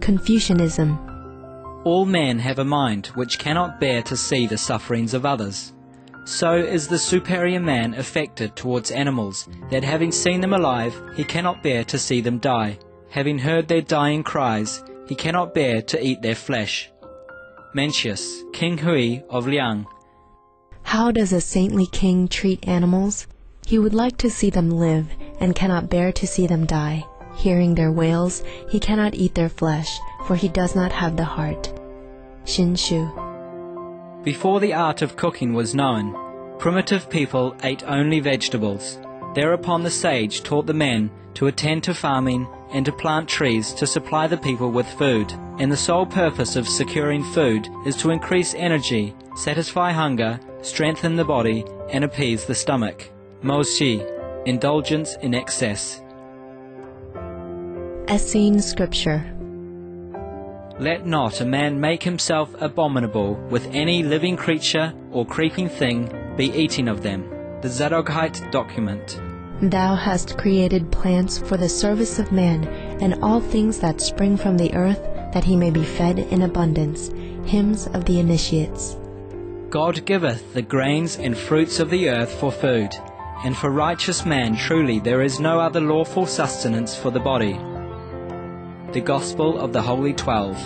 Confucianism. All men have a mind which cannot bear to see the sufferings of others. So is the superior man affected towards animals, that having seen them alive, he cannot bear to see them die. Having heard their dying cries, he cannot bear to eat their flesh. Mencius, King Hui of Liang. How does a saintly king treat animals? He would like to see them live, and cannot bear to see them die. Hearing their wails, he cannot eat their flesh, for he does not have the heart. Xin Shu. Before the art of cooking was known, primitive people ate only vegetables. Thereupon the sage taught the men to attend to farming and to plant trees to supply the people with food. And the sole purpose of securing food is to increase energy, satisfy hunger, strengthen the body, and appease the stomach. Mo Xi, indulgence in excess. Essene Scripture. Let not a man make himself abominable with any living creature or creeping thing, be eating of them. The Zadoghite document. Thou hast created plants for the service of man, and all things that spring from the earth, that he may be fed in abundance. Hymns of the Initiates. God giveth the grains and fruits of the earth for food, and for righteous man truly there is no other lawful sustenance for the body. The Gospel of the Holy 12.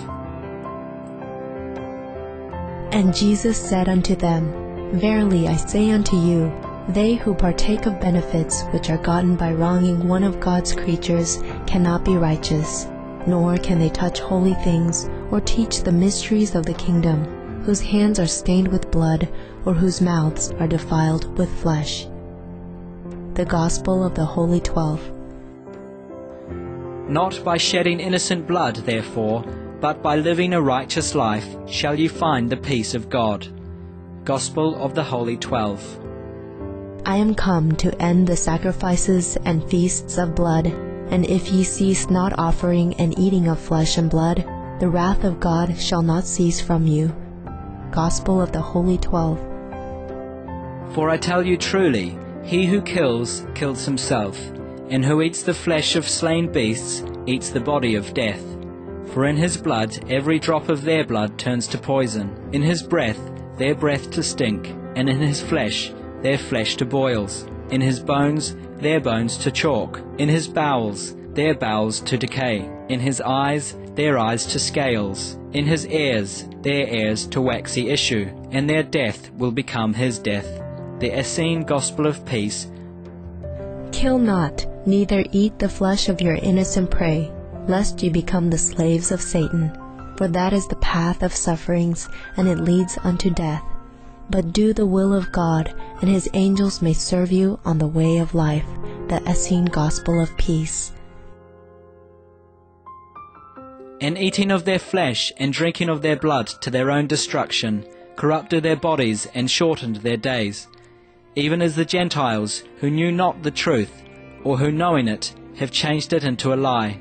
And Jesus said unto them, Verily I say unto you, they who partake of benefits which are gotten by wronging one of God's creatures cannot be righteous, nor can they touch holy things or teach the mysteries of the kingdom, whose hands are stained with blood, or whose mouths are defiled with flesh. The Gospel of the Holy 12. Not by shedding innocent blood, therefore, but by living a righteous life, shall you find the peace of God. Gospel of the Holy 12. I am come to end the sacrifices and feasts of blood, and if ye cease not offering and eating of flesh and blood, the wrath of God shall not cease from you. Gospel of the Holy 12. For I tell you truly, he who kills, kills himself, and who eats the flesh of slain beasts, eats the body of death. For in his blood every drop of their blood turns to poison, in his breath their breath to stink, and in his flesh their flesh to boils, in his bones their bones to chalk, in his bowels their bowels to decay, in his eyes their eyes to scales, in his ears their ears to waxy issue, and their death will become his death. The Essene Gospel of Peace. Kill not, neither eat the flesh of your innocent prey, lest ye become the slaves of Satan. For that is the path of sufferings, and it leads unto death. But do the will of God, and his angels may serve you on the way of life. The Essene Gospel of Peace. And eating of their flesh, and drinking of their blood to their own destruction, corrupted their bodies, and shortened their days. Even as the Gentiles, who knew not the truth, or who knowing it, have changed it into a lie.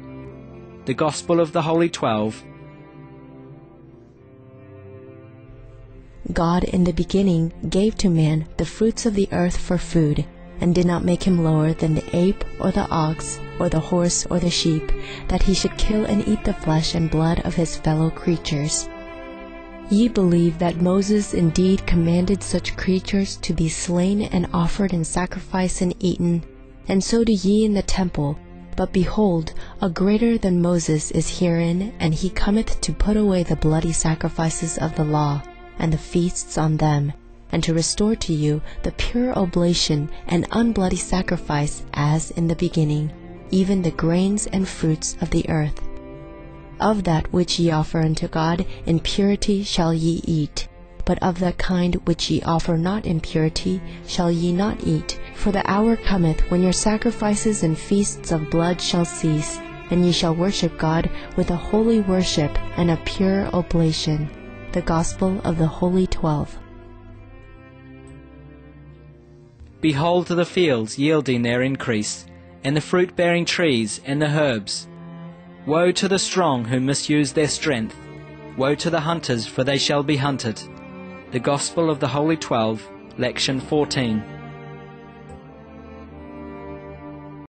The Gospel of the Holy 12. God in the beginning gave to man the fruits of the earth for food, and did not make him lower than the ape or the ox or the horse or the sheep, that he should kill and eat the flesh and blood of his fellow creatures. Ye believe that Moses indeed commanded such creatures to be slain and offered in sacrifice and eaten, and so do ye in the temple. But behold, a greater than Moses is herein, and he cometh to put away the bloody sacrifices of the law, and the feasts on them, and to restore to you the pure oblation and unbloody sacrifice as in the beginning, even the grains and fruits of the earth. Of that which ye offer unto God in purity shall ye eat, but of that kind which ye offer not in purity shall ye not eat. For the hour cometh when your sacrifices and feasts of blood shall cease, and ye shall worship God with a holy worship and a pure oblation. The Gospel of the Holy 12. Behold the fields yielding their increase, and the fruit-bearing trees and the herbs. Woe to the strong who misuse their strength. Woe to the hunters, for they shall be hunted. The Gospel of the Holy 12, Lection 14.